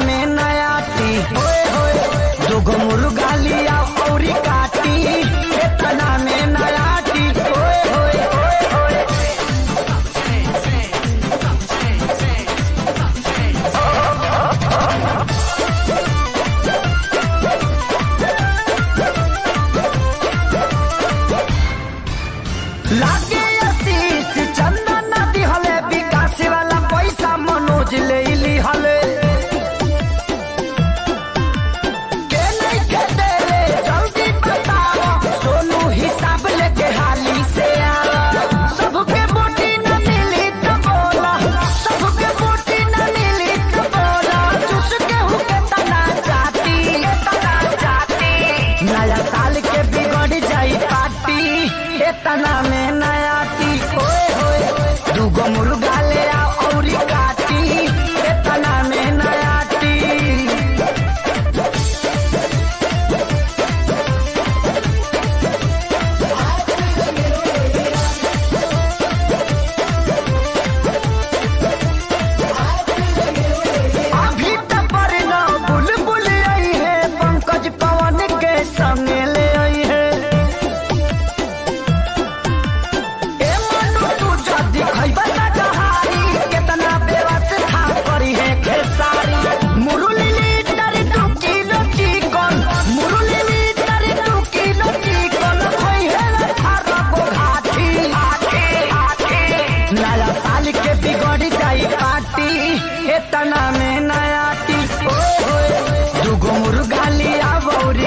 में नया टी होए होए दुगो मुर्गा लिया और काटी इतना में नया टी होए होए होए लागे आशीष चंदन नदी हले विकास वाला पैसा मनोज ले ली हले के नहीं के दे रे जल्दी बताओ सोनू हिसाब लेके हाली से आओ सबके बोटी न मिली तो बोला सबके बोटी न मिली तो बोला चुस के हुके तना जाती नया साल के बिगड़ जाई पार्टी इतना में नया टी होए होए दुगो मुर्गा ले आओ और काटी इतना में नया टी अभी तक पर ना बुलबुल आई है पंकज पवन के संगे ले आई है ए मनु तू जदी खइबा ना कहारी कितना व्यवस्था करी है खेसारी मुरली लीटर 2 किलो चिकन मुरली लीटर 2 किलो चिकन खई है 18 गो घाटी नया साल के बिगड़ जाई पार्टी इतना में नया टी होए होए दुगो मुर्गा लिया और